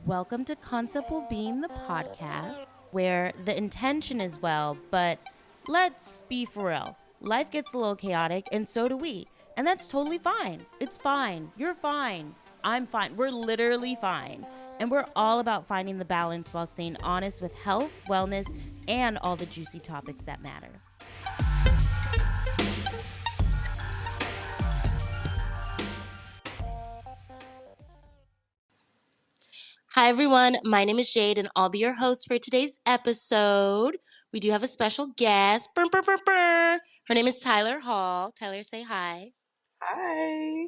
Welcome to Concept Wellbeing, the podcast, where the intention is well, but let's be for real. Life gets a little chaotic, and so do we. And that's totally fine. It's fine. You're fine. I'm fine. We're literally fine. And we're all about finding the balance while staying honest with health, wellness, and all the juicy topics that matter. Hi, everyone. My name is Jade, and I'll be your host for today's episode. We do have a special guest. Brr, brr, brr, brr. Her name is Tyler Hall. Tyler, say hi. Hi.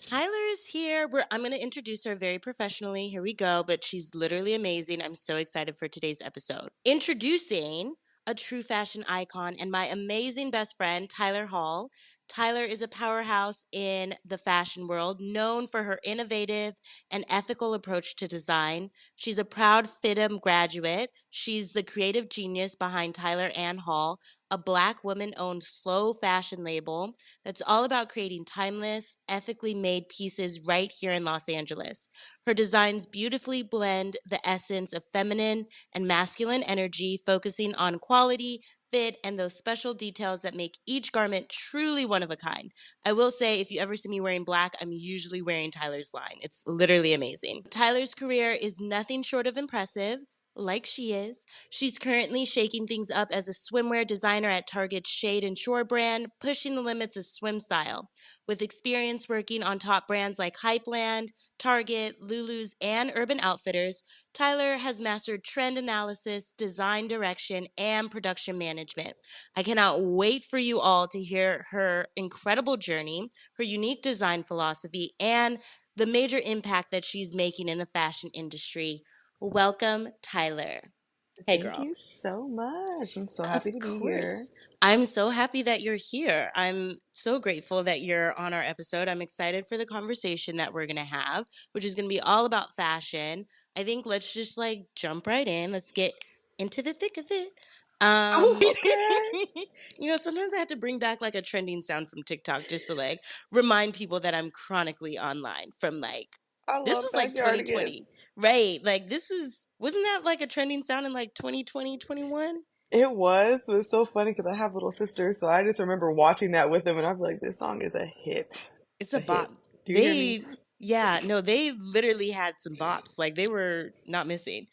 Tyler is here. I'm going to introduce her very professionally. Here we go, but she's literally amazing. I'm so excited for today's episode. Introducing a true fashion icon and my amazing best friend, Tyler Hall. Tyler is a powerhouse in the fashion world, known for her innovative and ethical approach to design. She's a proud FITM graduate. She's the creative genius behind Tyler Ann Hall, a Black woman-owned slow fashion label that's all about creating timeless, ethically made pieces right here in Los Angeles. Her designs beautifully blend the essence of feminine and masculine energy, focusing on quality, fit, and those special details that make each garment truly one of a kind. I will say, if you ever see me wearing black, I'm usually wearing Tyler's line. It's literally amazing. Tyler's career is nothing short of impressive. Like she is. She's currently shaking things up as a swimwear designer at Target's Shade and Shore brand, pushing the limits of swim style. With experience working on top brands like Hypeland, Target, Lulu's, and Urban Outfitters, Tyler has mastered trend analysis, design direction, and production management. I cannot wait for you all to hear her incredible journey, her unique design philosophy, and the major impact that she's making in the fashion industry. Welcome, Tyler. Hey, Thank girl. you so much. I'm so happy Of to be here. course. I'm so happy that you're here. I'm so grateful that you're on our episode. I'm excited for the conversation that we're going to have, which is going to be all about fashion. I think let's just like jump right in. Let's get into the thick of it. Um, Okay. sometimes I have to bring back like a trending sound from TikTok just to like remind people that I'm chronically online from like I this love was like backyardigans. 2020, right? Like wasn't that like a trending sound in like 2020, 21? It was so funny because I have little sisters, so I just remember watching that with them, and I'm like, this song is a hit. It's It's a a hit. bop. Do you hear me? Yeah, no, they literally had some bops. Like they were not missing.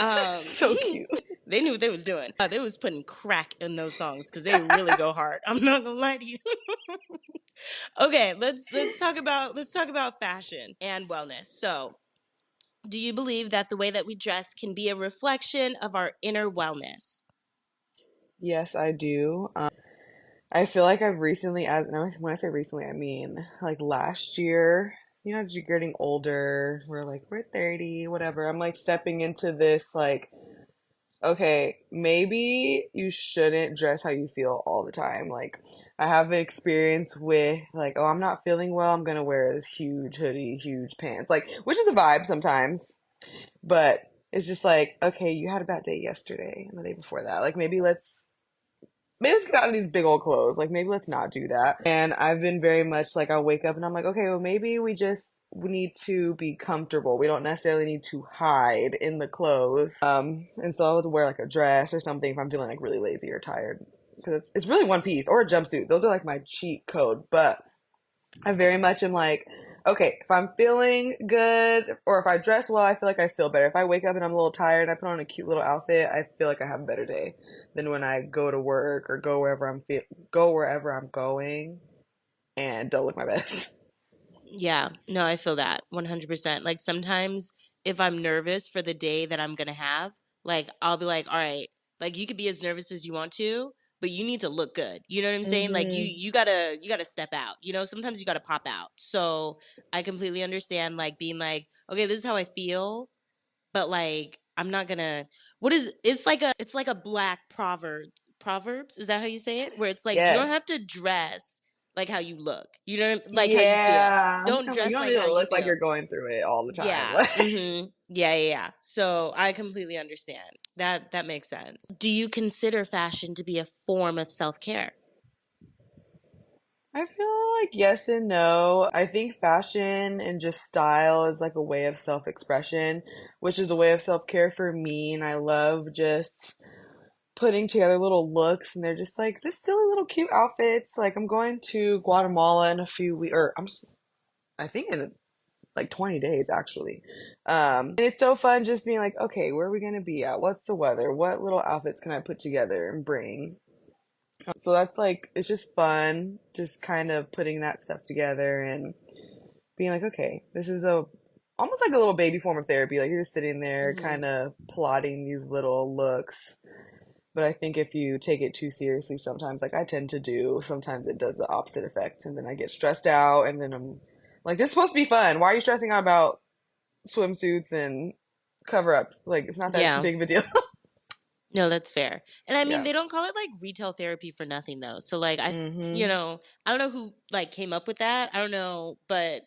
Um, So cute. they knew what they was doing. They was putting crack in those songs because they really go hard. I'm not gonna lie to you. Okay, let's talk about fashion and wellness. So, do you believe that the way that we dress can be a reflection of our inner wellness? Yes, I do. I feel like I've recently, and when I say recently, I mean like last year. As you're getting older, we're 30, whatever. I'm like stepping into this like okay, maybe you shouldn't dress how you feel all the time. Like, I have an experience with, like, oh, I'm not feeling well. I'm gonna wear this huge hoodie, huge pants. Like, which is a vibe sometimes, but it's just like, okay, you had a bad day yesterday and the day before that. Like, maybe let's get out of these big old clothes. Like, maybe let's not do that. And I've been very much like, I'll wake up and I'm like, okay, well, maybe we need to be comfortable. We don't necessarily need to hide in the clothes. And so I would wear like a dress or something if I'm feeling like really lazy or tired. Because it's really one piece or a jumpsuit. Those are like my cheat code. But I very much am like, okay, if I'm feeling good or if I dress well, I feel like I feel better. If I wake up and I'm a little tired and I put on a cute little outfit, I feel like I have a better day than when I go to work or go wherever I'm going and don't look my best. Yeah, no, I feel that 100%. Like sometimes if I'm nervous for the day that I'm going to have, like I'll be like, "All right, like you could be as nervous as you want to, but you need to look good." You know what I'm saying? Like you Hmm. you got to you got to step out. Sometimes you got to pop out. So, I completely understand like being like, "Okay, this is how I feel, but like I'm not going to what is it's like a black proverbs, is that how you say it? Where it's like you don't Yes. have to dress like how you look. You know, like how you feel. Yeah. Don't I'm like, you dress don't like need how to you look like feel. you're going through it all the time. Yeah. Mhm. Yeah, yeah, yeah. So I completely understand. That makes sense. Do you consider fashion to be a form of self-care? I feel like yes and no. I think fashion and just style is like a way of self-expression, which is a way of self-care for me. And I love just putting together little looks, and they're just like just silly little cute outfits. Like I'm going to Guatemala in a few weeks, or I think in like 20 days actually. And it's so fun just being like, okay, where are we gonna be at? What's the weather? What little outfits can I put together and bring? So that's like it's just fun, just kind of putting that stuff together and being like, okay, this is a almost like a little baby form of therapy. Like you're just sitting there Hmm. kind of plotting these little looks. But I think if you take it too seriously sometimes, like I tend to do, sometimes it does the opposite effect. And then I get stressed out and then I'm like, this is supposed to be fun. Why are you stressing out about swimsuits and cover up? Like it's not that Yeah. big of a deal. No, that's fair. And I mean, Yeah. they don't call it like retail therapy for nothing though. So like you Mm-hmm. know, I don't know who like came up with that. I don't know, but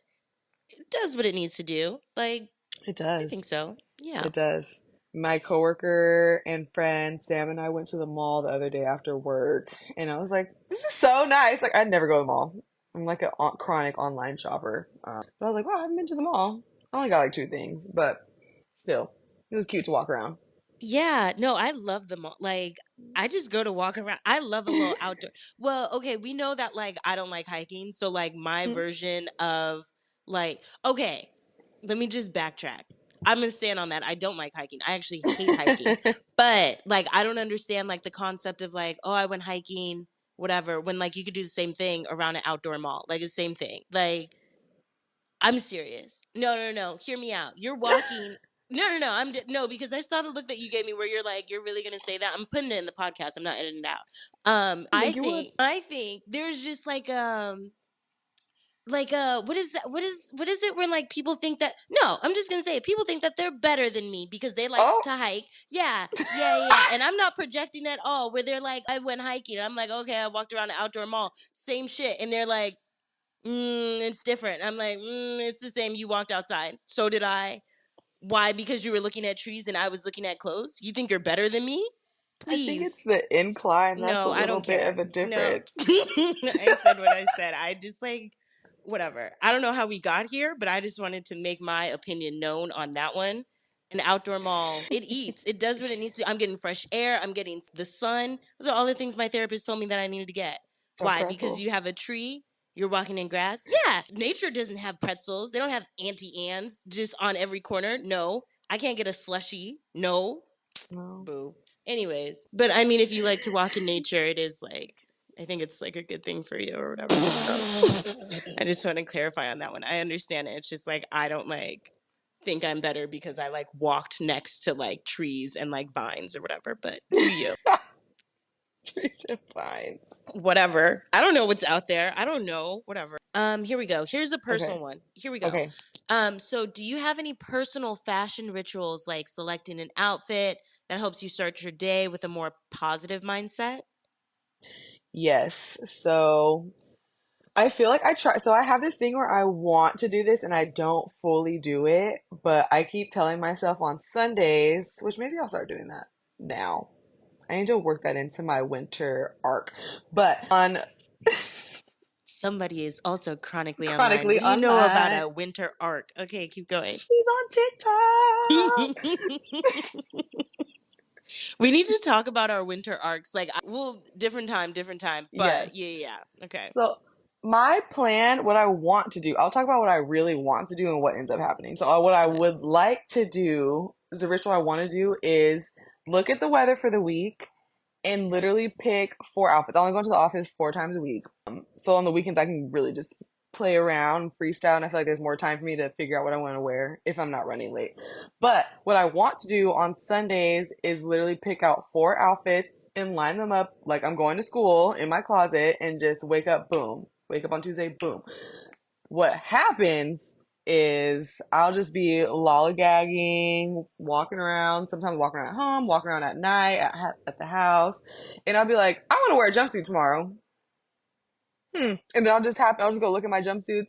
it does what it needs to do. Like It I does. think so. Yeah. It does. My coworker and friend Sam and I went to the mall the other day after work, and I was like, "This is so nice!" Like I'd never go to the mall. I'm like a chronic online shopper, but I was like, "Wow, I haven't been to the mall. I only got like two things, but still, it was cute to walk around." Yeah, no, I love the mall. Like, I just go to walk around. I love a little outdoor. Well, okay, we know that like I don't like hiking, so like my version of like okay, let me just backtrack. I'm gonna stand on that. I don't like hiking. I actually hate hiking. But like I don't understand like the concept of like, oh, I went hiking, whatever, when like you could do the same thing around an outdoor mall. Like the same thing. Like I'm serious. No, no, no. Hear me out. You're walking. No, no, no. No, because I saw the look that you gave me where you're like, you're really gonna say that. I'm putting it in the podcast. I'm not editing it out. You I think you would? think there's just like what is that? What is it where like people think that? No, I'm just gonna say it. People think that they're better than me because they like Oh, to hike. Yeah, yeah, yeah. Yeah. And I'm not projecting at all. Where they're like, I went hiking. And I'm like, okay, I walked around the outdoor mall. Same shit. And they're like, it's different. I'm like, it's the same. You walked outside. So did I. Why? Because you were looking at trees and I was looking at clothes? You think you're better than me? I think it's Please. the incline that's a No, I little don't bit care. of a No. difference. I said what I said. I just like whatever. I don't know how we got here, but I just wanted to make my opinion known on that one. An outdoor mall, it eats. It does what it needs to. I'm getting fresh air. I'm getting the sun. Those are all the things my therapist told me that I needed to get. A Why? Because pretzel. you have a tree. You're walking in grass. Yeah, nature doesn't have pretzels. They don't have Auntie Anne's just on every corner. No, I can't get a slushy. No, No. boo. Anyways, but I mean, if you like to walk in nature, it is like I think it's like a good thing for you or whatever. So I just want to clarify on that one. I understand it. It's just like I don't like think I'm better because I like walked next to like trees and like vines or whatever. But do you? Trees and vines. Whatever. I don't know what's out there. I don't know. Whatever. Here we go. Here's a Okay. personal one. Here we go. Okay. So do you have any personal fashion rituals like selecting an outfit that helps you start your day with a more positive mindset? Yes. So I feel like I try. So I have this thing where I want to do this and I don't fully do it, but I keep telling myself on Sundays, which maybe I'll start doing that now. I need to work that into my winter arc. But on Somebody is also chronically online. chronically What do you know about online, a winter arc? Okay, keep going. she's on TikTok. We need to talk about our winter arcs. Like, we'll different time. Yes. But yeah, yeah, yeah. Okay. So my plan, what I want to do, I'll talk about what I really want to do and what ends up happening. So what I Okay. would like to do, is the ritual I want to do is look at the weather for the week and literally pick four outfits. I only go into the office four times a week. So on the weekends, I can really just play around, freestyle, and I feel like there's more time for me to figure out what I want to wear if I'm not running late. But what I want to do on Sundays is literally pick out four outfits and line them up like I'm going to school in my closet and just wake up, boom. Wake up on Tuesday, boom. What happens is I'll just be lollygagging, walking around, sometimes walking around at home, walking around at night at the house, and I'll be like, I want to wear a jumpsuit tomorrow. And then I'll just go look at my jumpsuits.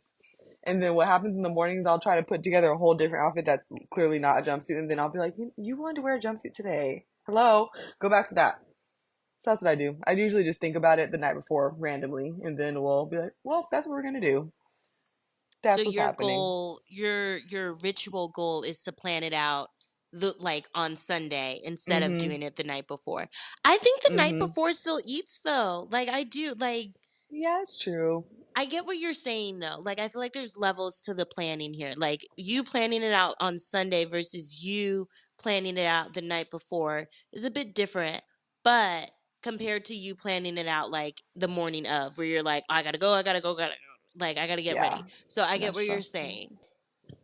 And then what happens in the mornings, I'll try to put together a whole different outfit that's clearly not a jumpsuit. And then I'll be like, you wanted to wear a jumpsuit today. Hello? Go back to that. that's what I do. I usually just think about it the night before randomly, and then we'll be like, well, that's what we're gonna do. So That's what's your happening. goal, your ritual goal is to plan it out like on Sunday instead of Mm-hmm. doing it the night before. I think the night Mm-hmm. before still eats though. Like I do. Like Yeah, it's true. I get what you're saying though. Like I feel like there's levels to the planning here. Like you planning it out on Sunday versus you planning it out the night before is a bit different. But compared to you planning it out like the morning of where you're like, I gotta go, I gotta go, gotta go. Like I gotta get Yeah, ready. So I get that's what you're stressful. saying.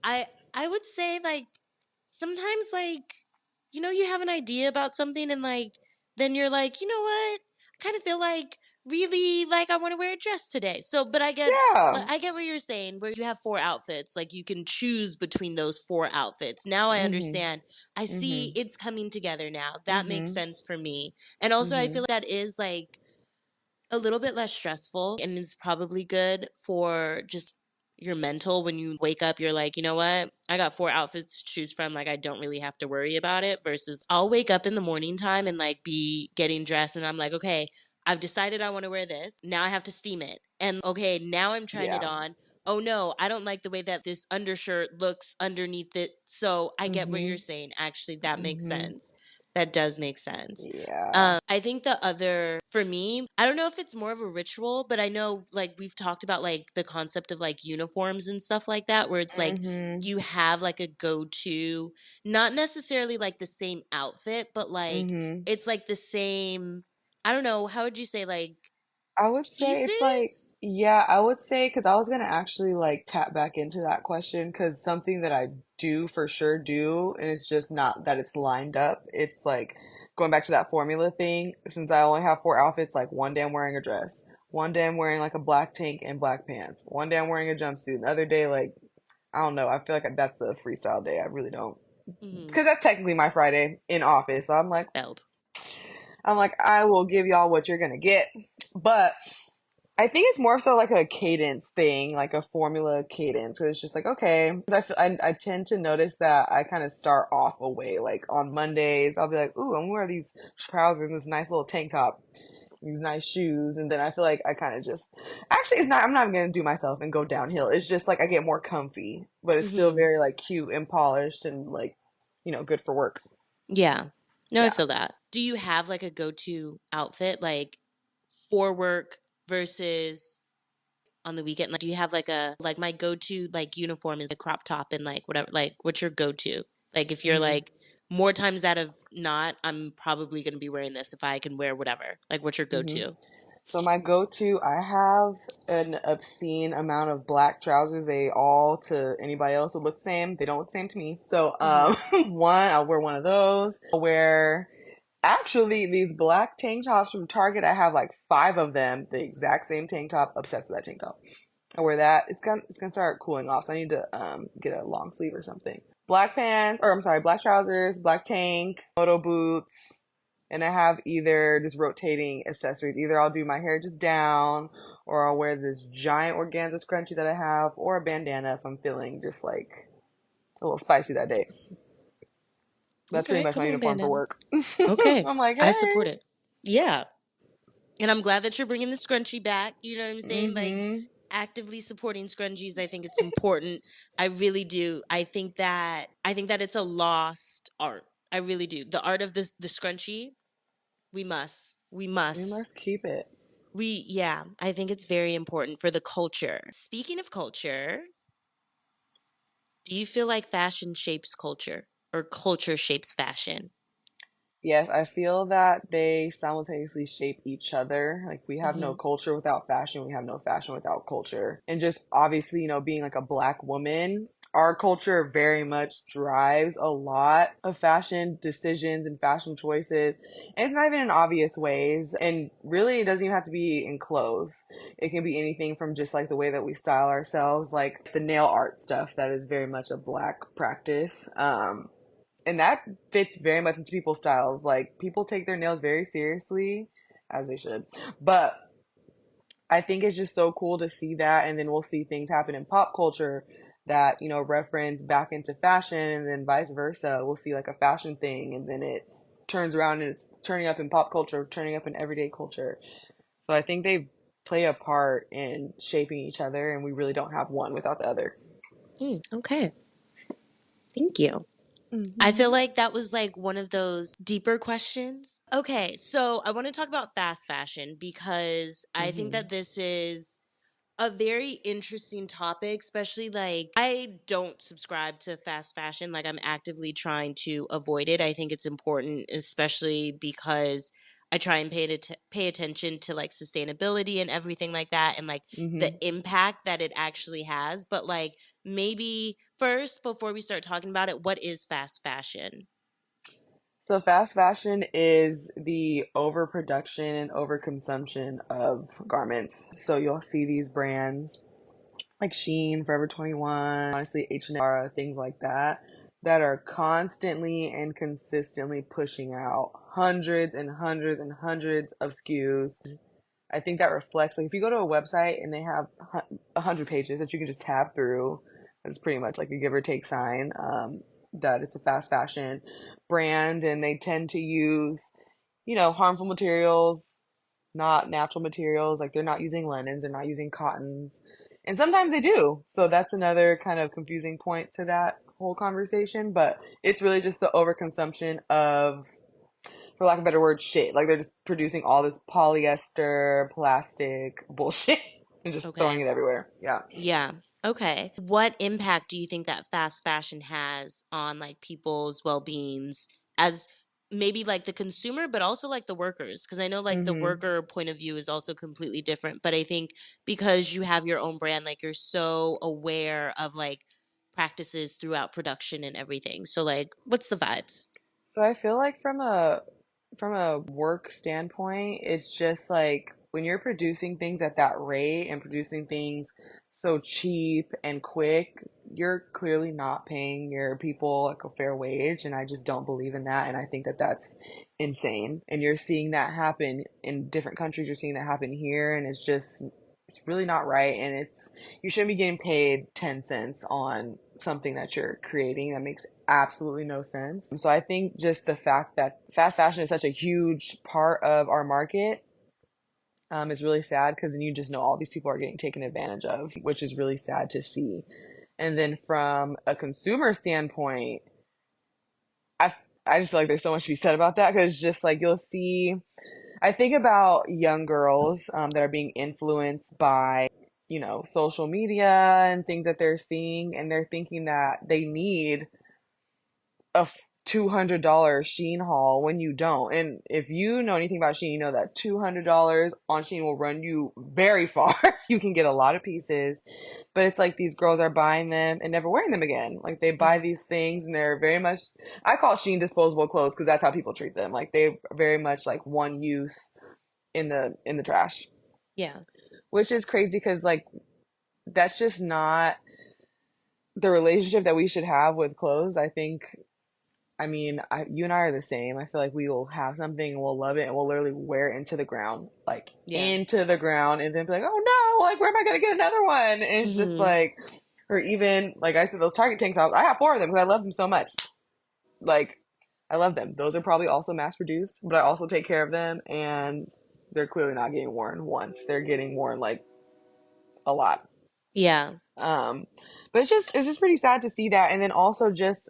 I would say like sometimes like you have an idea about something and like then you're like, "You know what? I kind of feel like really like I want to wear a dress today." So, but Yeah. I get what you're saying where you have four outfits, like you can choose between those four outfits. Now I Mm-hmm. understand. I see Mm-hmm. it's coming together now. That makes Mm-hmm. sense for me. And also I Mm-hmm. feel like that is like a little bit less stressful and it's probably good for just your mental when you wake up you're like, "You know what? I got four outfits to choose from like I don't really have to worry about it." Versus I'll wake up in the morning time and like be getting dressed and I'm like, "Okay, I've decided I want to wear this. Now I have to steam it." And okay, now I'm trying it Yeah. on. "Oh no, I don't like the way that this undershirt looks underneath it." So, I get what you're Mm-hmm. saying. Actually, that makes Mm-hmm. sense. That does make sense. Yeah. I think the other for me, I don't know if it's more of a ritual, but I know like we've talked about like the concept of like uniforms and stuff like that, where it's like Mm-hmm. you have like a go to, not necessarily like the same outfit, but like Mm-hmm. it's like the same, I don't know, how would you say like I would say it's like, pieces? yeah, I would say, because I was gonna actually like tap back into that question, because something that I do for sure do, and it's just not that it's lined up. It's like going back to that formula thing. Since I only have four outfits, like one day I'm wearing a dress, one day I'm wearing like a black tank and black pants, one day I'm wearing a jumpsuit, the other day, like, I don't know. I feel like that's a freestyle day. I really don't, Mm-hmm. because that's technically my Friday in office. So Belt. I'm like, I will give y'all what you're gonna get, but. I think it's more so like a cadence thing, like a formula cadence. 'Cause it's just like, okay, 'cause I tend to notice that I kind of start off a way. Like on Mondays, I'll be like, ooh, I'm gonna wear these trousers and this nice little tank top, these nice shoes, and then I feel like I kind of just actually it's not. I'm not even gonna do myself and go downhill. It's just like I get more comfy, but it's still Mm-hmm. very like cute and polished and like good for work. Yeah. No, I Yeah. feel that. Do you have like a go to outfit like for work versus on the weekend? Like, do you have like a like my go to like uniform is a crop top and like whatever? Like, what's your go to? Like, if you're hmm like more times out of not, I'm probably gonna be wearing this if I can wear whatever. Like, what's your go hmm to? So my go-to, I have an obscene amount of black trousers. They all to anybody else would look the same. They don't look the same to me. So Mm-hmm. one, I'll wear one of those. I'll wear actually these black tank tops from Target. I have like five of them, the exact same tank top. Obsessed with that tank top. I wear that. It's gonna start cooling off, so I need to get a long sleeve or something. Black pants, or I'm sorry, black trousers, black tank, moto boots, and I have either just rotating accessories. Either I'll do my hair just down, or I'll wear this giant organza scrunchie that I have, or a bandana if I'm feeling just like a little spicy that day. That's pretty Okay, much come my on, uniform for bandana. work. Okay, I'm like, I hey. support it. Yeah, and I'm glad that you're bringing the scrunchie back. You know what I'm saying? Like Mm-hmm. actively supporting scrunchies. I think it's important. I really do. I think that it's a lost art. I really do. The art of the scrunchie. We must. We We must. must keep it. Yeah. I think it's very important for the culture. Speaking of culture, do you feel like fashion shapes culture or culture shapes fashion? Yes, I feel that they simultaneously shape each other. Like we have no Mm-hmm. culture without fashion, we have no fashion without culture. And just obviously, being like a black woman, our culture very much drives a lot of fashion decisions and fashion choices. And it's not even in obvious ways. And really, it doesn't even have to be in clothes. It can be anything from just like the way that we style ourselves, like the nail art stuff that is very much a black practice. And that fits very much into people's styles. Like people take their nails very seriously, as they should. But I think it's just so cool to see that, and then we'll see things happen in pop culture that reference back into fashion, and then vice versa. We'll see like a fashion thing, and then it turns around and it's turning up in pop culture, turning up in everyday culture. So I think they play a part in shaping each other, and we really don't have one without the other. Okay. Thank you. I feel Hmm. like that was like one of those deeper questions. Okay, so I want to talk about fast fashion because I think Hmm. that this is a very interesting topic, especially like I don't subscribe to fast fashion. Like I'm actively trying to avoid it. I think it's important, especially because I try and pay attention to like sustainability and everything like that and like the Hmm. impact that it actually has. But like maybe first, before we start talking about it, what is fast fashion? So fast fashion is the overproduction and overconsumption of garments. So you'll see these brands like Sheen, Forever 21, honestly H&M, things like that, that are constantly and consistently pushing out hundreds and hundreds and hundreds of SKUs. I think that reflects, like, if you go to a website and they have 100 pages that you can just tab through, that's pretty much like a give or take sign, that it's a fast fashion brand, and they tend to use, harmful materials, not natural materials. Like, they're not using linens, they're not using cottons, and sometimes they do. So that's another kind of confusing point to that whole conversation. But it's really just the overconsumption of, for lack of a better word, shit. Like, they're just producing all this polyester, plastic bullshit and just throwing Okay. it everywhere. Yeah. Yeah. Okay. What impact do you think that fast fashion has on like people's well-beings as maybe like the consumer but also like the workers? Because I know like the Mm-hmm. worker point of view is also completely different, but I think because you have your own brand like you're so aware of like practices throughout production and everything. So like what's the vibes? So I feel like from a work standpoint, it's just like when you're producing things at that rate and producing things so cheap and quick, you're clearly not paying your people like a fair wage, and I just don't believe in that, and I think that that's insane. And you're seeing that happen in different countries, you're seeing that happen here, and it's really not right, and it's you shouldn't be getting paid 10 cents on something that you're creating. That makes absolutely no sense. So I think just the fact that fast fashion is such a huge part of our market, is really sad, because then you just know all these people are getting taken advantage of, which is really sad to see. And then from a consumer standpoint, I I just feel like there's so much to be said about that, because just like you'll see, I think about young girls, that are being influenced by, social media and things that they're seeing, and they're thinking that they need a $200 Sheen haul when you don't. And if you know anything about Sheen, you know that $200 on Sheen will run you very far. You can get a lot of pieces, but it's like these girls are buying them and never wearing them again. Like, they buy Mhm. these things and they're very much, I call Sheen disposable clothes, because that's how people treat them. Like, they very much like one use in the trash, Yeah. which is crazy, because like that's just not the relationship that we should have with clothes. I mean, you and I are the same. I feel like we will have something and we'll love it and we'll literally wear it into the ground, like Yeah. into the ground, and then be like, oh no, like where am I gonna get another one? And it's just Mhm. like, or even like I said, those Target tank tops. I have four of them because I love them so much. Like, I love them. Those are probably also mass produced, but I also take care of them, and they're clearly not getting worn once. They're getting worn like a lot. Yeah. Um, but it's just pretty sad to see that, and then also just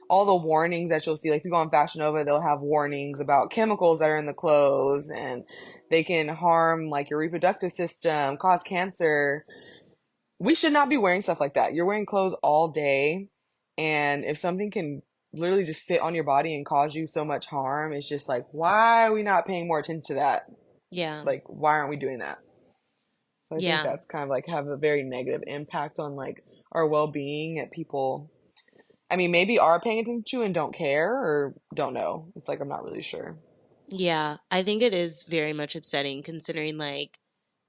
all the warnings that you'll see. Like, if you go on Fashion Nova, they'll have warnings about chemicals that are in the clothes, and they can harm like your reproductive system, cause cancer. We should not be wearing stuff like that. You're wearing clothes all day, and if something can literally just sit on your body and cause you so much harm, it's just like, why are we not paying more attention to that? Yeah. Like, why aren't we doing that? So I think Yeah. that's kind of like have a very negative impact on like our well-being at people. I mean, maybe are paying attention to and don't care or don't know. It's like I'm not really sure. Yeah, I think it is very much upsetting considering like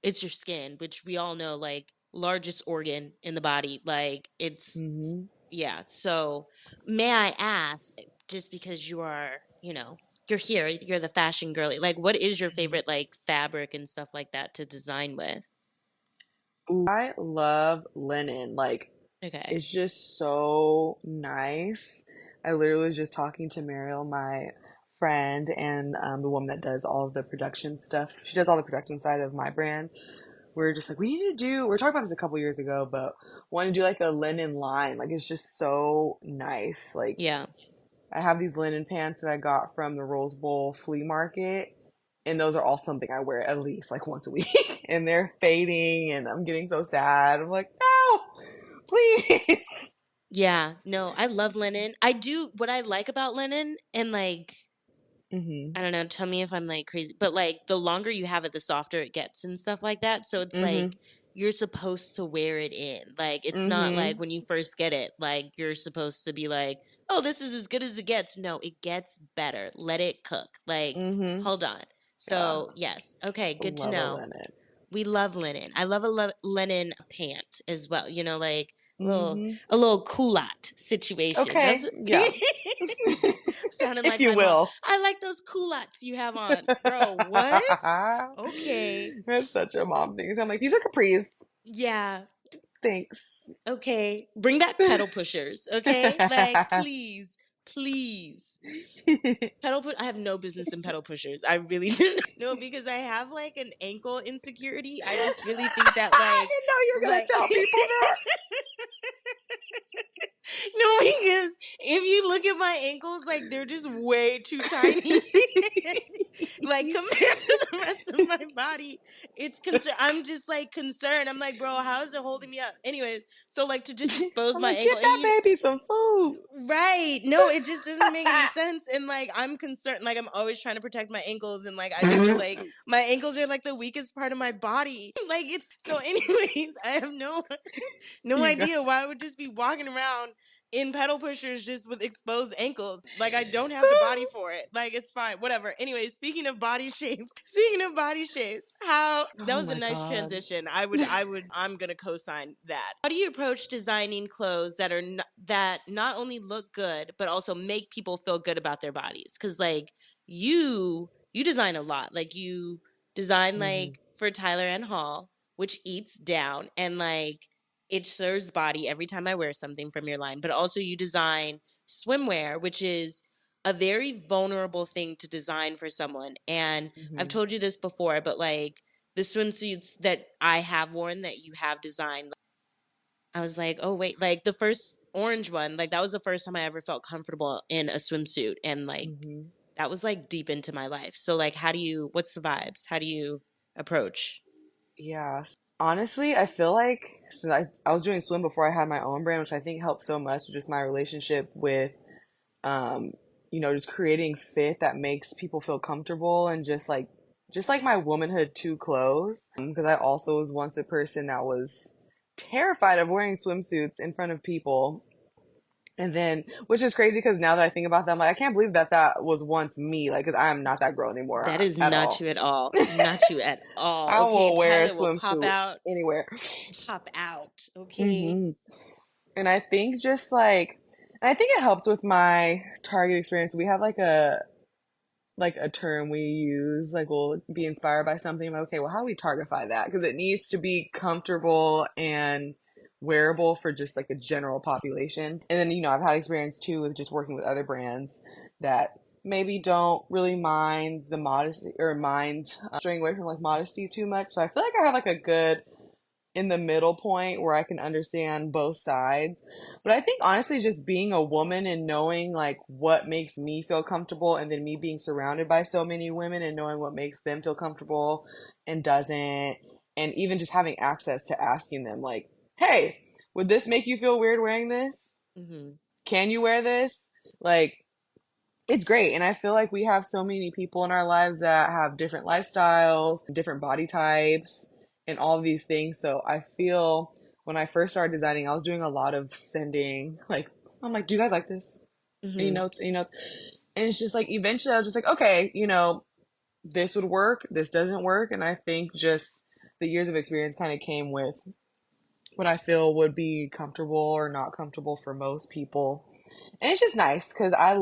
it's your skin, which we all know like largest organ in the body. Like it's Hmm. yeah. So may I ask, just because you are, you're here, you're the fashion girly. Like what is your favorite like fabric and stuff like that to design with? Ooh, I love linen. Like, Okay. it's just so nice. I literally was just talking to Mariel, my friend and the woman that does all of the production stuff. She does all the production side of my brand. We're just like, we need to do, we are talking about this a couple years ago, but want to do like a linen line. Like, it's just so nice. Like, Yeah. I have these linen pants that I got from the Rose Bowl flea market, and those are all something I wear at least like once a week. And they're fading, and I'm getting so sad. I'm like, no, please. Yeah. No, I love linen. I do what I like about linen and like Mhm. I don't know, tell me if I'm like crazy, but like the longer you have it, the softer it gets and stuff like that. So it's like Mhm. you're supposed to wear it in. Like it's not like Mhm. when you first get it, like you're supposed to be like, oh, this is as good as it gets. No, it gets better. Let it cook. Like, Mhm. hold on. Yeah. So, yes. Okay, good to Love a know. linen. We love linen. I love a linen pant as well. You know, like Mhm. a little culotte situation. Okay. That's Yeah. sounding If like you my mom. will. I like those culottes you have on, bro. What? Okay. That's such a mom thing. So I'm like, these are capris. Yeah. Thanks. Okay. Bring back pedal pushers. Okay. Like, please, please. I have no business in pedal pushers. I really do. No, because I have like an ankle insecurity. I just really think that I didn't know you were gonna like tell people that. no, because if you look at my ankles, like they're just way too tiny. Like compared to the rest of my body, it's concern. I'm just like concerned. I'm like, bro, how is it holding me up? Anyways, so like to just expose I'm my like, ankle get and that you baby some food. right. No, it just doesn't make any sense. And like I'm concerned, like I'm always trying to protect my ankles and like I just feel like my ankles are like the weakest part of my body. Like it's so anyways, I have no You go. idea why I would just be walking around in pedal pushers just with exposed ankles. Like I don't have the body for it. Like it's fine. Whatever. Anyway, speaking of body shapes, how that Oh was a my nice God. transition. I'm gonna co-sign that. How do you approach designing clothes that not only look good but also make people feel good about their bodies? Because like you design a lot. Like you design Hmm. like for Tyler and Hall, which eats down and like it serves body every time I wear something from your line. But also you design swimwear, which is a very vulnerable thing to design for someone. And I've Hmm. told you this before, but like the swimsuits that I have worn that you have designed, I was like, oh wait, like the first orange one, like that was the first time I ever felt comfortable in a swimsuit. And like Hmm. that was like deep into my life. So like what's the vibes? How do you approach? Yeah. Honestly, I feel like since I was doing swim before I had my own brand, which I think helped so much with just my relationship with um, just creating fit that makes people feel comfortable and just like my womanhood to clothes. Because I also was once a person that was terrified of wearing swimsuits in front of people. And then, which is crazy because now that I think about that, I'm like, I can't believe that that was once me. Like, because I am not that girl anymore That is at not all. you at all. Not you at all. I Okay, will wear a Tyler will pop swimsuit out, anywhere. pop out. Okay. Hmm. And I think and I think it helps with my Target experience. We have like a term we use, like we'll be inspired by something. Like, okay, well, how do we targetify that? Because it needs to be comfortable and wearable for just like a general population. And then, I've had experience too with just working with other brands that maybe don't really mind the modesty or mind straying away from like modesty too much. So I feel like I have like a good in the middle point where I can understand both sides. But I think honestly, just being a woman and knowing like what makes me feel comfortable, and then me being surrounded by so many women and knowing what makes them feel comfortable and doesn't, and even just having access to asking them, like, hey, would this make you feel weird wearing this? Hmm. Can you wear this? Like, it's great. And I feel like we have so many people in our lives that have different lifestyles, different body types, and all of these things. So I feel when I first started designing, I was doing a lot of sending, like, I'm like, do you guys like this? Any Hmm. notes? Any notes? And it's just like, eventually I was just like, okay, this would work, this doesn't work. And I think just the years of experience kind of came with what I feel would be comfortable or not comfortable for most people. And it's just nice because I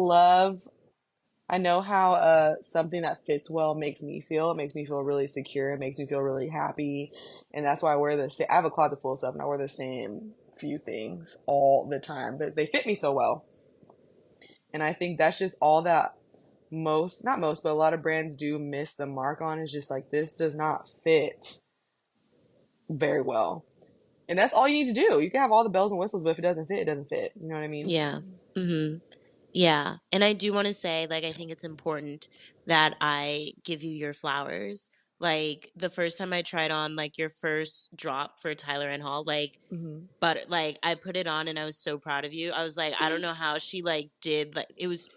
know how something that fits well makes me feel. It makes me feel really secure. It makes me feel really happy, and that's why I wear the same. I have a closet full of stuff, and I wear the same few things all the time, but they fit me so well. And I think that's just all that not most, but a lot of brands do miss the mark on is just like this does not fit very well. And that's all you need to do. You can have all the bells and whistles, but if it doesn't fit, it doesn't fit. You know what I mean? Yeah. Mhm. Yeah. And I do want to say, like, I think it's important that I give you your flowers. Like, the first time I tried on, like, your first drop for Tyler and Hall, like, Hmm. but, like, I put it on and I was so proud of you. I was like, I don't know Thanks. how she, like, did, like, it was,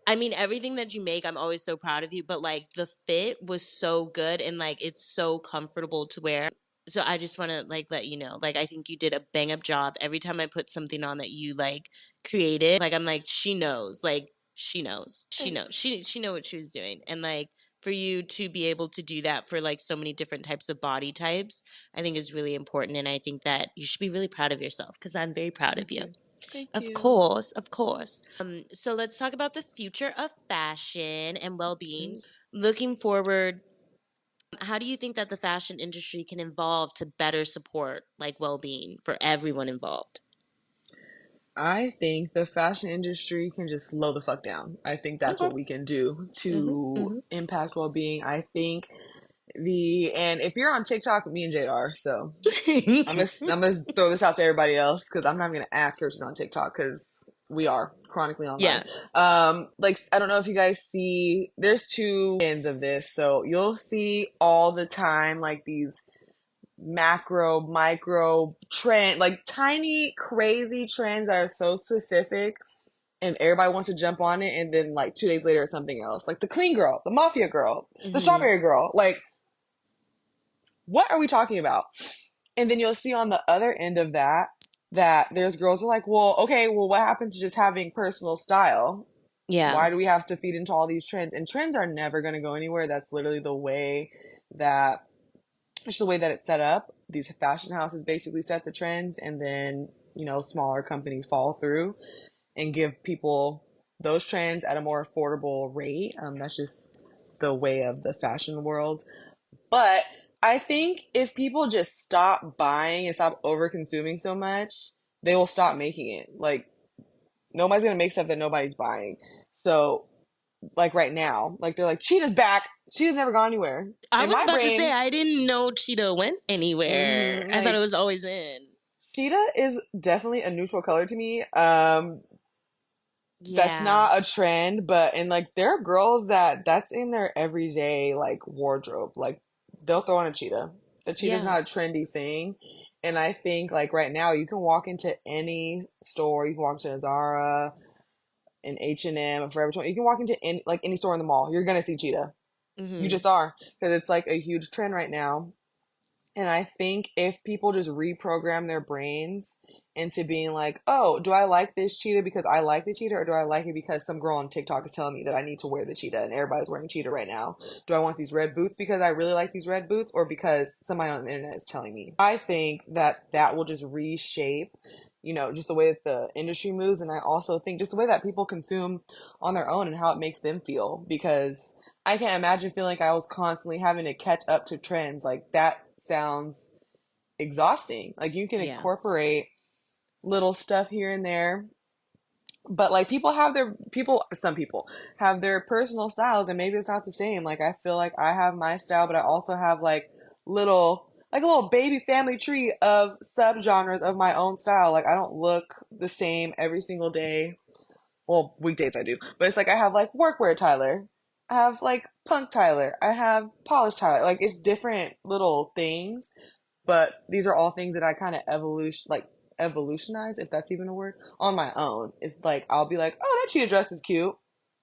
I mean, everything that you make, I'm always so proud of you, but, like, the fit was so good and, like, it's so comfortable to wear. So I just want to, like, let you know, like, I think you did a bang up job. Every time I put something on that you, like, created, like, I'm like, she knows, like, she knows, she knows, Thanks. she know what she was doing. And, like, for you to be able to do that for, like, so many different types of body types, I think is really important. And I think that you should be really proud of yourself because I'm very proud of Thank you. you. Thank Of you. course, of course. So let's talk about the future of fashion and well-being. Mm. Looking forward, how do you think that the fashion industry can evolve to better support like well-being for everyone involved? I think the fashion industry can just slow the fuck down. I think that's Okay. what we can do Mhm. to Mhm. impact well being. I think and if you're on TikTok, me and Jade are, so I'm gonna throw this out to everybody else because I'm not gonna ask her if she's on TikTok because we are chronically online. Yeah. Like I don't know if you guys see, there's two ends of this, so you'll see all the time like these macro, micro trend, like tiny, crazy trends that are so specific and everybody wants to jump on it. And then like 2 days later, it's something else. Like the clean girl, the mafia girl, the Mhm. strawberry girl. Like, what are we talking about? And then you'll see on the other end of that, that there's girls who are like, well, okay, well, what happened to just having personal style? Yeah. Why do we have to feed into all these trends? And trends are never going to go anywhere. That's literally the way that just the way that it's set up. These fashion houses basically set the trends, and then smaller companies follow through and give people those trends at a more affordable rate. That's just the way of the fashion world. But I think if people just stop buying and stop over consuming so much, they will stop making it. Like nobody's gonna make stuff that nobody's buying. So like right now, like they're like Cheetah's back. Cheetah's never gone anywhere. I In was my about to say brain, I didn't know Cheetah went anywhere. I thought it like was always in. Cheetah is definitely a neutral color to me. That's Yeah. not a trend, but and like there are girls that's in their everyday like wardrobe. Like they'll throw on a cheetah. A cheetah's Yeah. not a trendy thing. And I think like right now you can walk into any store, you can walk into Zara, an H&M, a Forever 20. You can walk into any store in the mall. You're gonna see cheetah. You Mhm. just are because it's like a huge trend right now. And I think if people just reprogram their brains into being like, oh, do I like this cheetah because I like the cheetah, or do I like it because some girl on TikTok is telling me that I need to wear the cheetah and everybody's wearing cheetah right now? Do I want these red boots because I really like these red boots, or because somebody on the internet is telling me? I think that will just reshape, just the way that the industry moves. And I also think just the way that people consume on their own and how it makes them feel, because I can't imagine feeling like I was constantly having to catch up to trends. Like that sounds exhausting. Like you can Yeah. incorporate little stuff here and there, but like some people have their personal styles and maybe it's not the same. Like I feel like I have my style, but I also have like a little baby family tree of subgenres of my own style. Like I don't look the same every single day. Well, weekdays I do, but it's like I have like workwear Tyler, I have like punk Tyler, I have polished Tyler. Like it's different little things, but these are all things that I kind of evolutionize, if that's even a word, on my own. It's like I'll be like, oh, that cheetah dress is cute.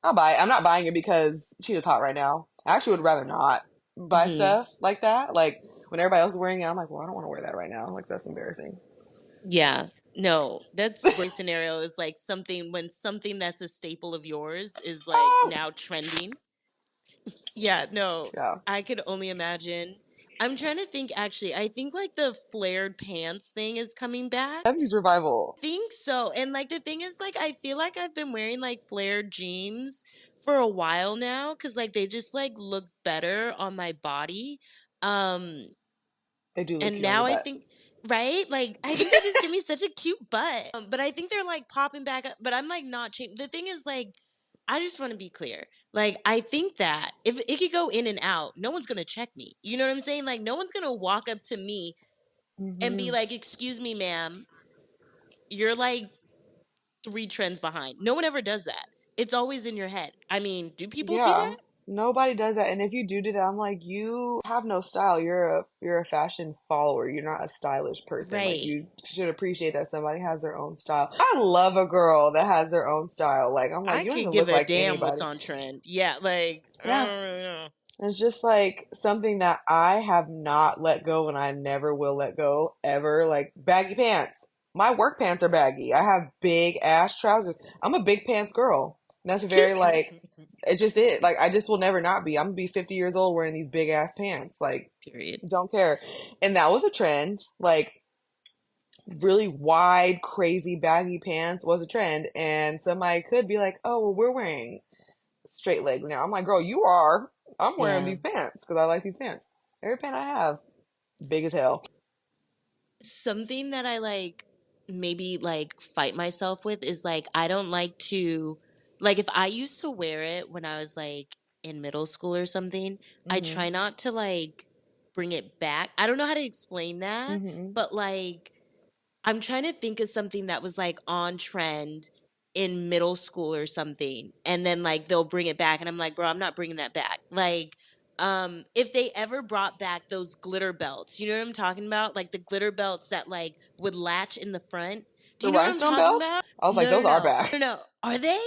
I'll buy it. I'm not buying it because cheetah's hot right now. I actually would rather not buy Mhm. stuff like that. Like when everybody else is wearing it, I'm like, well, I don't want to wear that right now. Like that's embarrassing. Yeah. No, that's worst scenario is like something when something that's a staple of yours is like Oh, now trending. Yeah, no, yeah. I could only imagine. I'm trying to think actually. I think like the flared pants thing is coming back. Heavy's revival. Think so. And like the thing is like I feel like I've been wearing like flared jeans for a while now cuz like they just like look better on my body. Um They do look and cute on your now I butt. think right? Like I think they just give me such a cute butt. But I think they're like popping back up, but I'm like not changing. The thing is like I just want to be clear. Like, I think that if it could go in and out, no one's going to check me. You know what I'm saying? Like, no one's going to walk up to me and be Hmm. like, "Excuse me, ma'am, you're like three trends behind." No one ever does that. It's always in your head. I mean, do people do Yeah, that? nobody does that. And if you do that, I'm like, you have no style. You're a fashion follower. You're not a stylish person. Like Right. you should appreciate that somebody has their own style. I love a girl that has their own style. Like I'm like, I you don't could even give look a like damn what's anybody. on trend. Yeah, like, I Yeah. don't really know. It's just like something that I have not let go and I never will let go ever. Like baggy pants. My work pants are baggy. I have big ass trousers. I'm a big pants girl. And that's very like it's just it. Like I just will never not be. I'm gonna be 50 years old wearing these big ass pants. Like Period. don't care. And that was a trend. Like really wide, crazy baggy pants was a trend. And somebody could be like, "Oh, well, we're wearing straight leg now." I'm like, "Girl, you are. I'm wearing Yeah. these pants because I like these pants. Every pant I have, big as hell." Something that I like maybe like fight myself with is like I don't like to like if I used to wear it when I was like in middle school or something, I Mhm. try not to like bring it back. I don't know how to explain that, Mhm. but like I'm trying to think of something that was like on trend in middle school or something. And then like they'll bring it back and I'm like, bro, I'm not bringing that back. Like if they ever brought back those glitter belts, you know what I'm talking about? Like the glitter belts that like would latch in the front. Do The you know what I'm rhinestone talking belts? about? I was like, No, those no, are no. back. No, no. Are they?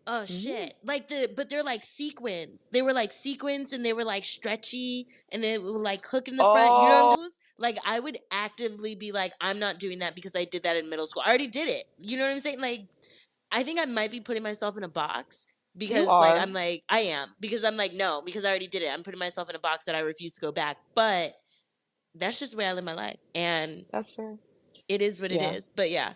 Oh Mhm. shit. Like but they're like sequins. They were like sequins and they were like stretchy and they would like hook in the front. You know what I'm Oh, talking about? Like I would actively be like, I'm not doing that because I did that in middle school. I already did it. You know what I'm saying? Like I think I might be putting myself in a box you because like are. I'm like, I am. Because I'm like, no, because I already did it. I'm putting myself in a box that I refuse to go back. But that's just the way I live my life. And That's fair. it is what it Yeah. is. But yeah.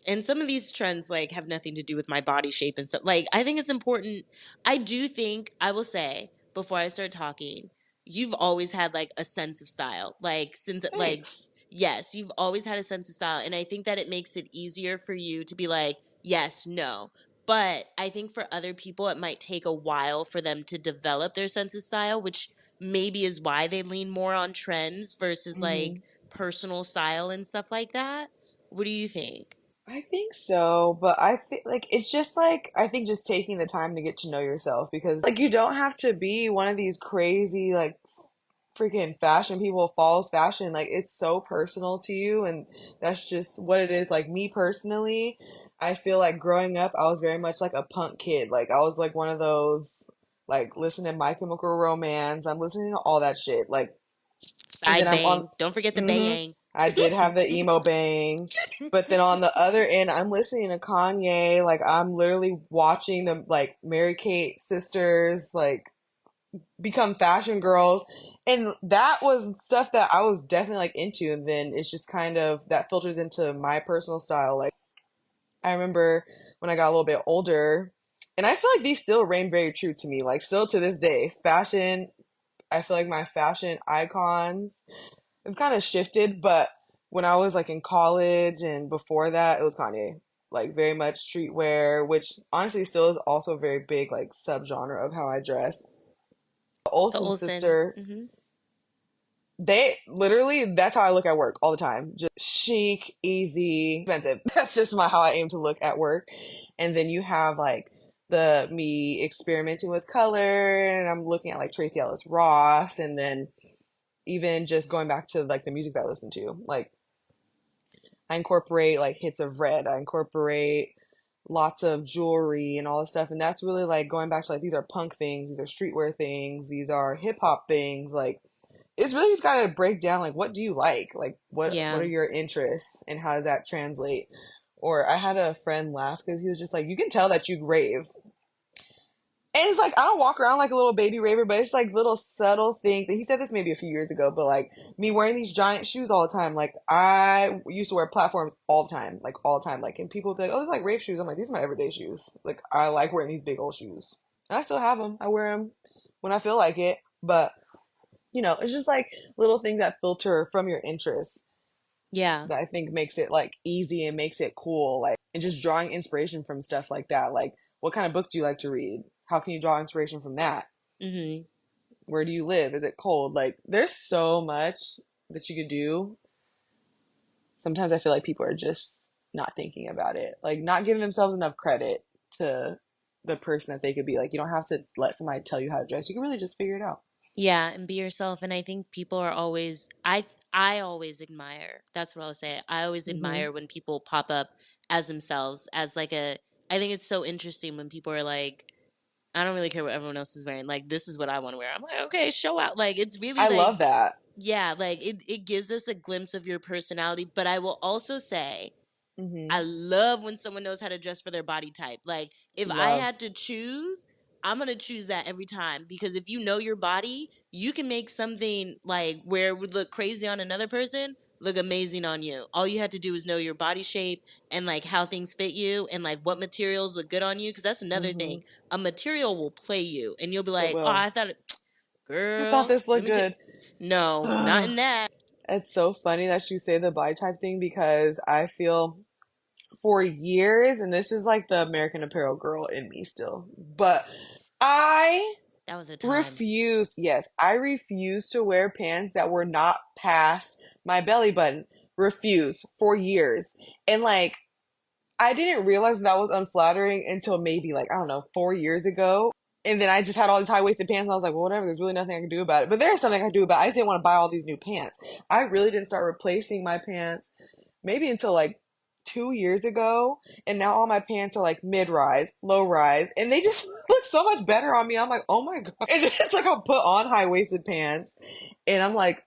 And some of these trends like have nothing to do with my body shape and stuff. Like I think it's important. I do think I will say before I start talking, you've always had like a sense of style. Like since like Thanks. yes, you've always had a sense of style and I think that it makes it easier for you to be like, yes, no. But I think for other people it might take a while for them to develop their sense of style, which maybe is why they lean more on trends versus like Mhm. personal style and stuff like that. What do you think? I think so, but I think like it's just like I think just taking the time to get to know yourself because like you don't have to be one of these crazy like freaking fashion people follows fashion. Like it's so personal to you and that's just what it is. Like me personally, I feel like growing up I was very much like a punk kid. Like I was like one of those like listening to My Chemical Romance. I'm listening to all that shit. Like and then Side I'm on bang. Don't forget the hmm bayang. I did have the emo bang. But then on the other end, I'm listening to Kanye. Like I'm literally watching the like Mary Kate sisters like become fashion girls. And that was stuff that I was definitely like into. And then it's just kind of that filters into my personal style. Like I remember when I got a little bit older, and I feel like these still reign very true to me. Like still to this day, fashion. I feel like my fashion icons have kind of shifted, but when I was like in college and before that, it was Kanye. Like very much streetwear, which honestly still is also a very big like subgenre of how I dress. The The Olsen Olsen. sisters, Hmm. they literally that's how I look at work all the time. Just chic, easy, expensive. That's just my how I aim to look at work. And then you have like the me experimenting with color and I'm looking at like Tracy Ellis Ross and then even just going back to like the music that I listen to. Like I incorporate like hits of red. I incorporate lots of jewelry and all this stuff. And that's really like going back to like these are punk things, these are streetwear things, these are hip hop things. Like it's really just gotta break down like what do you like? Like what Yeah. are your interests and how does that translate? Or I had a friend laugh because he was just like, you can tell that you rave. And it's like I don't walk around like a little baby raver, but it's like little subtle things. And he said this maybe a few years ago, but like me wearing these giant shoes all the time. Like I used to wear platforms all the time, like all the time. Like and people would be like, "Oh, these are like rave shoes." I'm like, "These are my everyday shoes." Like I like wearing these big old shoes. And I still have them. I wear them when I feel like it. But it's just like little things that filter from your interests Yeah. that I think makes it like easy and makes it cool. Like and just drawing inspiration from stuff like that. Like What kind of books do you like to read? How can you draw inspiration from that? Hmm. Where do you live? Is it cold? Like, there's so much that you could do. Sometimes I feel like people are just not thinking about it, like not giving themselves enough credit to the person that they could be. Like, you don't have to let somebody tell you how to dress. You can really just figure it out. Yeah, and be yourself. And I think people are always I always admire. That's what I'll say. I always Hmm. admire when people pop up as themselves as like a I think it's so interesting when people are like, I don't really care what everyone else is wearing. Like this is what I want to wear. I'm like, okay, show out. Like it's really I like love that. yeah, like it gives us a glimpse of your personality. But I will also say I Hmm. love when someone knows how to dress for their body type. Like, if I Love. had to choose, I'm going to choose that every time because if you know your body, you can make something like where it would look crazy on another person look amazing on you. All you have to do is know your body shape and like how things fit you and like what materials look good on you. Cause that's another Hmm. thing. A material will play you and you'll be It like, oh, will. I thought, I thought girl, this let looked me tell good. no, not in that. It's so funny that you say the body type thing because I feel for years, and this is like the American Apparel girl in me still, but I That was a time. refused, yes, I refused to wear pants that were not past my belly button. Refused for years. And like, I didn't realize that was unflattering until maybe like, I don't know, 4 years ago. And then I just had all these high waisted pants, and I was like, well, whatever, there's really nothing I can do about it. But there's something I can do about it. I just didn't want to buy all these new pants. I really didn't start replacing my pants maybe until like 2 years ago. And now all my pants are like mid rise, low rise, and they just look so much better on me. I'm like, oh my God. And it's like I'll put on high waisted pants, and I'm like,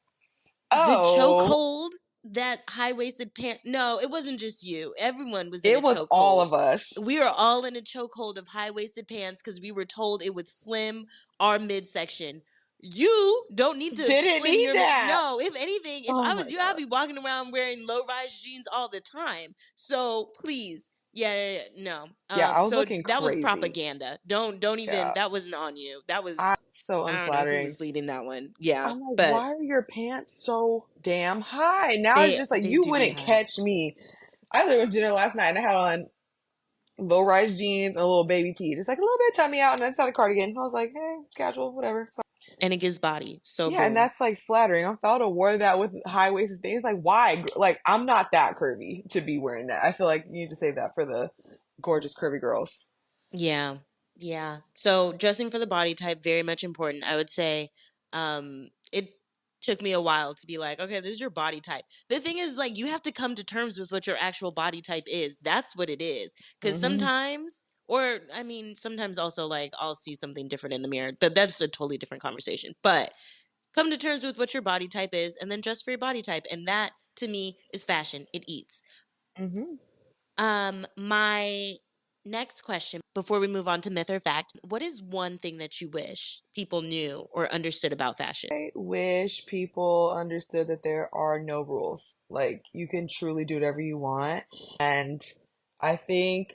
The oh, chokehold, that high waisted pant. No, it wasn't just you. Everyone was in a it was all chokehold. of us. We were all in a chokehold of high waisted pants because we were told it would slim our midsection. You don't need to Didn't slim need your mid. that. No, if anything, if Oh I my was you, I'd God. be walking around wearing low rise jeans all the time. So please, no. Yeah, I was So looking that was crazy. propaganda. Don't even. Yeah. That wasn't on you. That was I so I don't know who unflattering. was leading that one. Yeah, I'm like, but why are your pants so damn high? Now it's just like they you do be wouldn't high. catch me. I literally went to dinner last night and I had on low rise jeans and a little baby tee. Just like a little bit of tummy out and I just had a cardigan. I was like, hey, it's casual, whatever. It's fine. And it gives body. So Yeah, and boom. that's like flattering. If I would have wore that with high waisted things, like why? Like I'm not that curvy to be wearing that. I feel like you need to save that for the gorgeous curvy girls. Yeah. Yeah. So dressing for the body type, very much important. I would say it took me a while to be like, okay, this is your body type. The thing is like you have to come to terms with what your actual body type is. That's what it is. Cuz Hmm. sometimes or I mean sometimes also like I'll see something different in the mirror. But that's a totally different conversation. But come to terms with what your body type is and then dress for your body type and that to me is fashion. It eats. Hmm. My next question before we move on to myth or fact, what is one thing that you wish people knew or understood about fashion? I wish people understood that there are no rules. Like, you can truly do whatever you want. And I think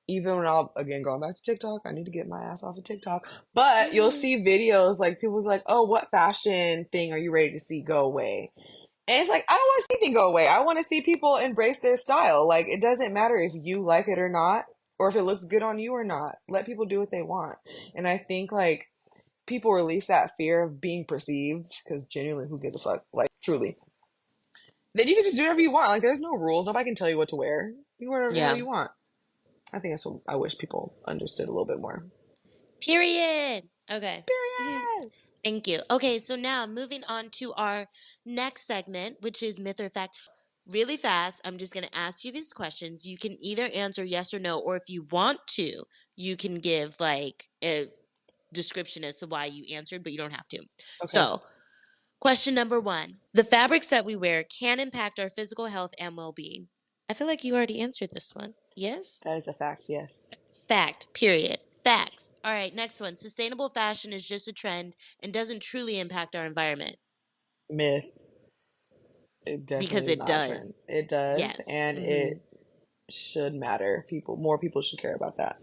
even when I'll, again, going back to TikTok, I need to get my ass off of TikTok. But you'll Mm. see videos like people will be like, oh, what fashion thing are you ready to see go away? And it's like, I don't want to see anything go away. I want to see people embrace their style. Like, it doesn't matter if you like it or not, or if it looks good on you or not. Let people do what they want. And I think, like, people release that fear of being perceived, because genuinely, who gives a fuck? Like, truly. Then you can just do whatever you want. Like, there's no rules. Nobody can tell you what to wear. You can wear whatever the hell Yeah. you want. I think that's what I wish people understood a little bit more. Period. Okay. Mhm. Period. Thank you. Okay, so now moving on to our next segment, which is myth or fact. Really fast, I'm just going to ask you these questions. You can either answer yes or no, or if you want to, you can give like a description as to why you answered, but you don't have to. Okay, So, question number one: the fabrics that we wear can impact our physical health and well being. I feel like you already answered this one. Yes? that is a fact. Yes. Fact, period. Facts. All right, next one. Sustainable fashion is just a trend and doesn't truly impact our environment Myth. It definitely because is it not a trend. does. It does, Yes. and it should matter. More people should care about that.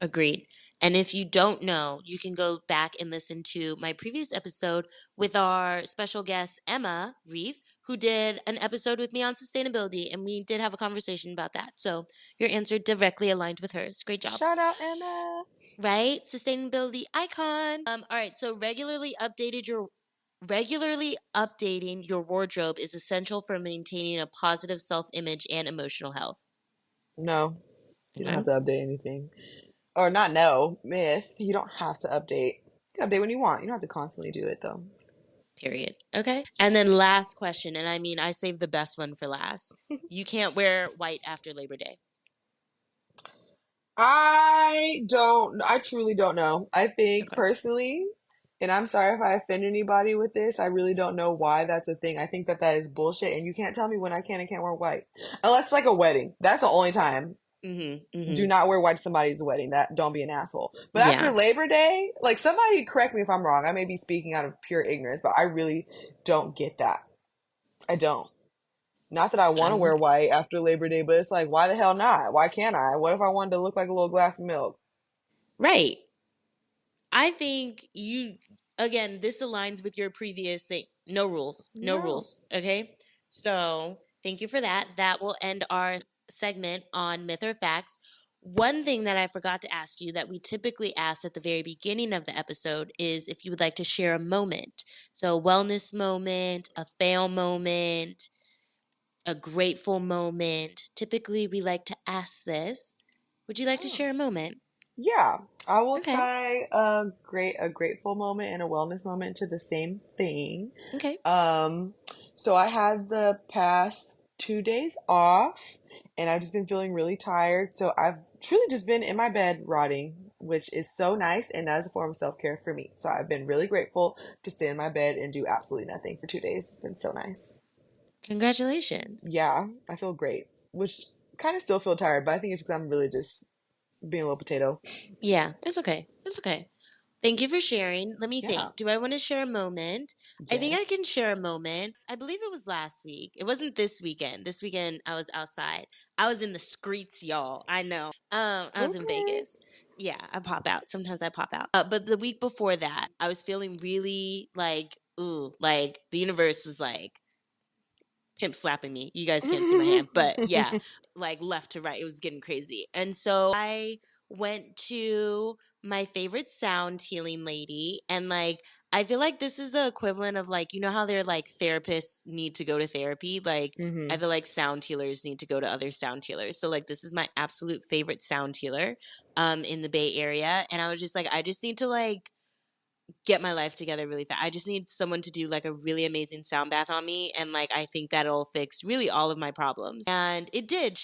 Agreed. And if you don't know, you can go back and listen to my previous episode with our special guest, Emma Reeve, who did an episode with me on sustainability. And we did have a conversation about that. So your answer directly aligned with hers. Great job. Shout out, Emma. Right? Sustainability icon. All right. So regularly updating your wardrobe is essential for maintaining a positive self-image and emotional health. No, you don't have Okay. to update anything. Or not no, myth. You don't have to update. You can update when you want. You don't have to constantly do it though. Period. Okay. And then last question, and I mean, I saved the best one for last. You can't wear white after Labor Day. I truly don't know. I think Okay. personally, and I'm sorry if I offend anybody with this, I really don't know why that's a thing. I think that that is bullshit, and you can't tell me when I can and can't wear white. Unless it's like a wedding. That's the only time. Mm-hmm. Do Mm-hmm. not wear white to somebody's wedding. That don't be an asshole. But after Yeah. Labor Day, like somebody correct me if I'm wrong. I may be speaking out of pure ignorance, but I really don't get that. I don't. Not that I want to I'm wear white after Labor Day, but it's like, why the hell not? Why can't I? What if I wanted to look like a little glass of milk? right. I think again, this aligns with your previous thing. No rules. No No. rules. Okay. So thank you for that. That will end our segment on myth or facts. One thing that I forgot to ask you that we typically ask at the very beginning of the episode is if you would like to share a moment. So, a wellness moment, a fail moment, a grateful moment. Typically, we like to ask this. Would you like to Oh. share a moment? Yeah, I will Okay. tie a grateful moment and a wellness moment to the same thing. Okay. Um, so I had the past 2 days off, and I've just been feeling really tired. So I've truly just been in my bed rotting, which is so nice, and that is a form of self-care for me. So I've been really grateful to stay in my bed and do absolutely nothing for 2 days. It's been so nice. Congratulations. Yeah, I feel great, which kind of still feel tired, but I think it's because I'm really just being a little potato. Yeah, it's okay. It's okay. Thank you for sharing. Let me Yeah. think. Do I want to share a moment? I think I Yes. can share a moment. I believe it was last week. It wasn't this weekend. This weekend I was outside. I was in the streets, y'all. I know. I was in Okay. Vegas. Yeah, I pop out. Sometimes I pop out. But the week before that, I was feeling really like, ooh, like the universe was like, pimp slapping me. You guys can't see my hand, but yeah, like left to right, it was getting crazy. And so I went to my favorite sound healing lady, and like I feel like this is the equivalent of like, you know how they're like therapists need to go to therapy? Like I Hmm. feel like sound healers need to go to other sound healers. So like this is my absolute favorite sound healer in the Bay Area. And I was just like, I just need to like get my life together really fast. I just need someone to do like a really amazing sound bath on me, and like I think that'll fix really all of my problems. And it did.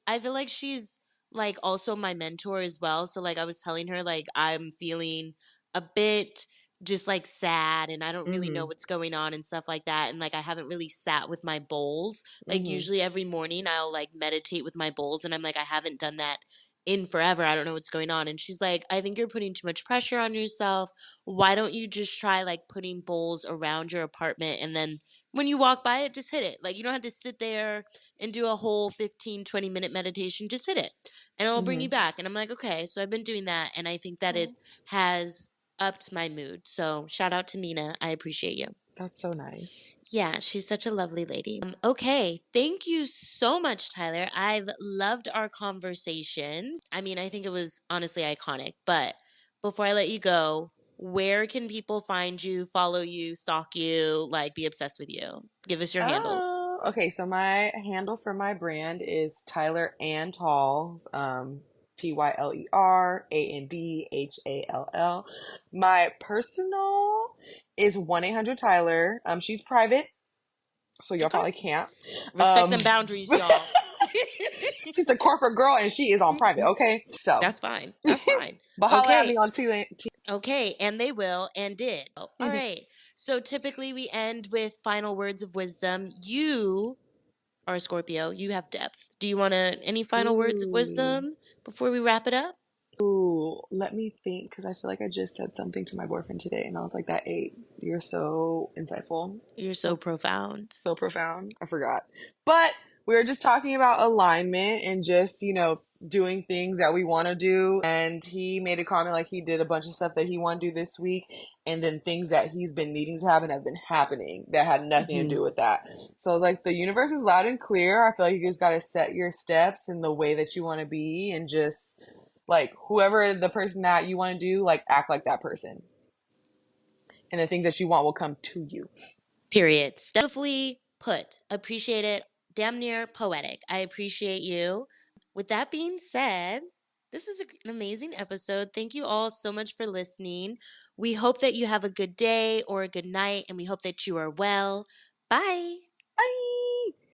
I feel like she's like also my mentor as well. So like I was telling her like I'm feeling a bit just like sad and I don't really know Hmm. what's going on and stuff like that, and like I haven't really sat with my bowls. Like Hmm. usually every morning I'll like meditate with my bowls, and I'm like I haven't done that in forever. I don't know what's going on. And she's like, I think you're putting too much pressure on yourself. Why don't you just try like putting bowls around your apartment, and then when you walk by it, just hit it. Like you don't have to sit there and do a whole 15-20 minute meditation. Just hit it and it'll bring you Hmm. back. And I'm like, okay. So I've been doing that, and I think that it Oh, has upped my mood. So shout out to Mina. I appreciate you. that's so nice. Yeah, she's such a lovely lady. Okay, thank you so much, Tyler. I've loved our conversations. I mean, I think it was honestly iconic. But before I let you go, where can people find you, follow you, stalk you, like be obsessed with you? Give us your handles. Oh, okay. So my handle for my brand is Tyler and Tall. TYLERANDHALL. My personal is 1-800 Tyler. She's private, so y'all Okay. probably can't. Respect Um, them boundaries, y'all. she's a corporate girl and she is on private. Okay, so That's fine. That's fine. but holla at me Okay. on T. Okay, and they will and did. Oh, all right. So typically we end with final words of wisdom. You are a Scorpio. You have depth. Do you want to any final words of Ooh. wisdom before we wrap it up? Ooh, let me think because I feel like I just said something to my boyfriend today and I was like, that ate. You're so insightful. You're so So profound. so profound. I forgot. But we were just talking about alignment and just, doing things that we want to do. And he made a comment like he did a bunch of stuff that he wanted to do this week, and then things that he's been needing to happen have been happening that had nothing to Hmm. do with that. So I was like, the universe is loud and clear. I feel like you just got to set your steps in the way that you want to be, and just like whoever the person that you want to do, like act like that person. And the things that you want will come to you. Period. Beautifully put. Appreciate it. Damn near poetic. I appreciate you. With that being said, this is an amazing episode. Thank you all so much for listening. We hope that you have a good day or a good night, and we hope that you are well. Bye. Bye.